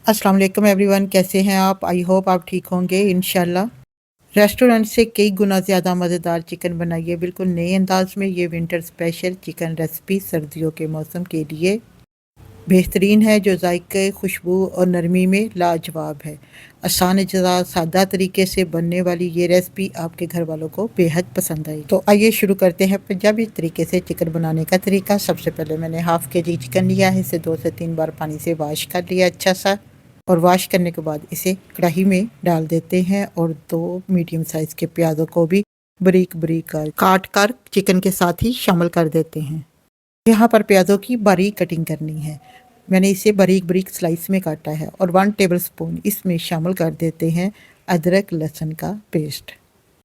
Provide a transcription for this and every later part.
अस्सलाम वालेकुम एवरीवन, कैसे हैं आप? आई होप आप ठीक होंगे इंशाल्लाह। रेस्टोरेंट से कई गुना ज़्यादा मज़ेदार चिकन बनाइए बिल्कुल नए अंदाज में। ये विंटर स्पेशल चिकन रेसिपी सर्दियों के मौसम के लिए बेहतरीन है, जो जायके, खुशबू और नरमी में लाजवाब है। आसान जज़ा सादा तरीके से बनने वाली ये रेसिपी आपके घर वालों को बेहद पसंद आई। तो आइए शुरू करते हैं पंजाबी तरीके से चिकन बनाने का तरीका। सबसे पहले मैंने हाफ़ के जी चिकन लिया है, इसे 2 से 3 बार पानी से वॉश कर लिया अच्छा सा। और वॉश करने के बाद इसे कढ़ाई में डाल देते हैं और 2 मीडियम साइज़ के प्याज़ों को भी बारीक बारीक काट कर चिकन के साथ ही शामिल कर देते हैं। यहाँ पर प्याज़ों की बारीक कटिंग करनी है। मैंने इसे बारीक बारीक स्लाइस में काटा है और 1 टेबलस्पून इसमें शामिल कर देते हैं अदरक लहसुन का पेस्ट।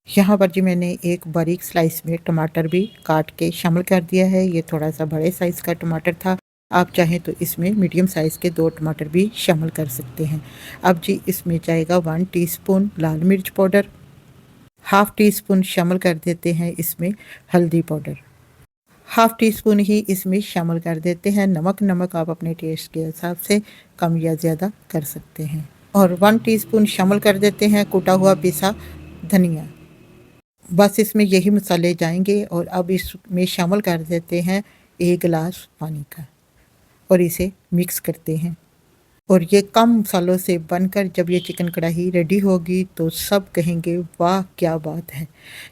यहाँ पर जी मैंने एक बारीक स्लाइस में टमाटर भी काट के शामिल कर दिया है। ये थोड़ा सा बड़े साइज़ का टमाटर था, आप चाहें तो इसमें मीडियम साइज़ के 2 टमाटर भी शामिल कर सकते हैं। अब जी इसमें जाएगा 1 टीस्पून लाल मिर्च पाउडर, हाफ़ टी स्पून शामिल कर देते हैं इसमें हल्दी पाउडर, हाफ़ टी स्पून ही इसमें शामिल कर देते हैं नमक। नमक आप अपने टेस्ट के हिसाब से कम या ज़्यादा कर सकते हैं। और 1 टीस्पून शामिल कर देते हैं कुटा हुआ पिसा धनिया। बस इसमें यही मसाले जाएंगे और अब इसमें शामिल कर देते हैं 1 गिलास पानी का और इसे मिक्स करते हैं। और ये कम मसालों से बनकर जब ये चिकन कढ़ाई रेडी होगी तो सब कहेंगे वाह क्या बात है।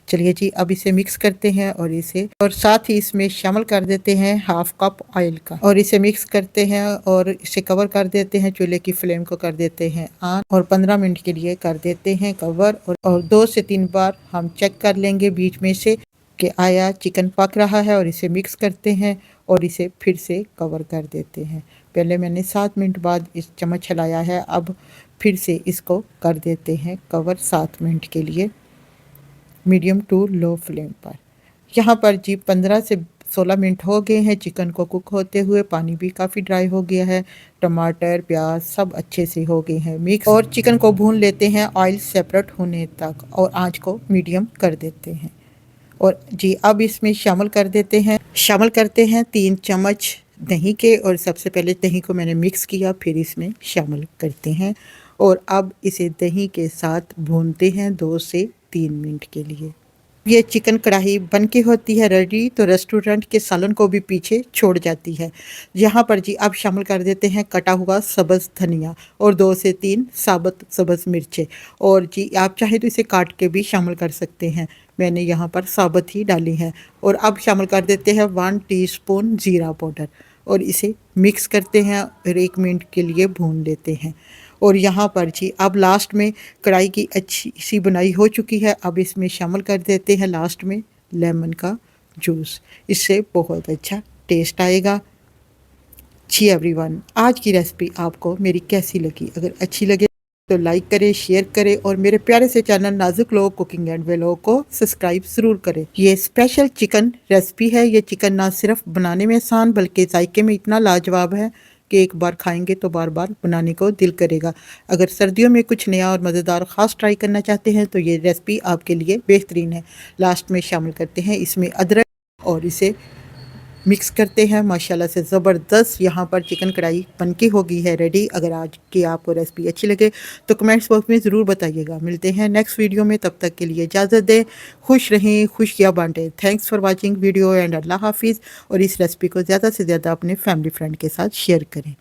चलिए जी अब इसे मिक्स करते हैं और साथ ही इसमें शामिल कर देते हैं हाफ कप ऑयल का और इसे मिक्स करते हैं और इसे कवर कर देते हैं। चूल्हे की फ्लेम को कर देते हैं ऑन और 15 मिनट के लिए कर देते हैं कवर। और 2 से 3 बार हम चेक कर लेंगे बीच में से कि आया चिकन पक रहा है और इसे मिक्स करते हैं और इसे फिर से कवर कर देते हैं। पहले मैंने 7 मिनट बाद इस चम्मच हिलाया है, अब फिर से इसको कर देते हैं कवर 7 मिनट के लिए मीडियम टू लो फ्लेम पर। यहाँ पर जी 15 से 16 मिनट हो गए हैं चिकन को कुक होते हुए। पानी भी काफ़ी ड्राई हो गया है, टमाटर प्याज सब अच्छे से हो गए हैं मिक्स। और चिकन को भून लेते हैं ऑयल सेपरेट होने तक और आँच को मीडियम कर देते हैं। और जी अब इसमें शामिल करते हैं 3 चम्मच दही के। और सबसे पहले दही को मैंने मिक्स किया, फिर इसमें शामिल करते हैं और अब इसे दही के साथ भूनते हैं 2 से 3 मिनट के लिए। ये चिकन कढ़ाई बन के होती है रेडी तो रेस्टोरेंट के सालन को भी पीछे छोड़ जाती है। यहाँ पर जी अब शामिल कर देते हैं कटा हुआ सब्ज़ धनिया और 2 से 3 साबुत सब्ज़ मिर्चें। और जी आप चाहे तो इसे काट के भी शामिल कर सकते हैं, मैंने यहाँ पर साबुत ही डाली है। और अब शामिल कर देते हैं 1 टीस्पून ज़ीरा पाउडर और इसे मिक्स करते हैं और 1 मिनट के लिए भून लेते हैं। और यहाँ पर जी अब लास्ट में कढ़ाई की अच्छी सी बनाई हो चुकी है, अब इसमें शामिल कर देते हैं लास्ट में लेमन का जूस। इससे बहुत अच्छा टेस्ट आएगा। जी एवरीवन, आज की रेसिपी आपको मेरी कैसी लगी? अगर अच्छी लगे तो लाइक करें, शेयर करें और मेरे प्यारे से चैनल नाजुक लोग कुकिंग एंड व्लॉग को सब्सक्राइब ज़रूर करें। ये स्पेशल चिकन रेसिपी है। ये चिकन ना सिर्फ बनाने में आसान बल्कि जायके में इतना लाजवाब है कि एक बार खाएंगे तो बार बार बनाने को दिल करेगा। अगर सर्दियों में कुछ नया और मज़ेदार ख़ास ट्राई करना चाहते हैं तो ये रेसिपी आपके लिए बेहतरीन है। लास्ट में शामिल करते हैं इसमें अदरक और इसे मिक्स करते हैं। माशाल्लाह से ज़बरदस्त यहाँ पर चिकन कढ़ाई बनके हो गई है रेडी। अगर आज की आपको रेसिपी अच्छी लगे तो कमेंट्स बॉक्स में ज़रूर बताइएगा। मिलते हैं नेक्स्ट वीडियो में, तब तक के लिए इजाज़त दें। खुश रहें, खुशियाँ बांटें। Thanks for watching video and अल्लाह हाफिज़। और इस रेसिपी को ज़्यादा से ज़्यादा अपने फैमिली फ्रेंड के साथ शेयर करें।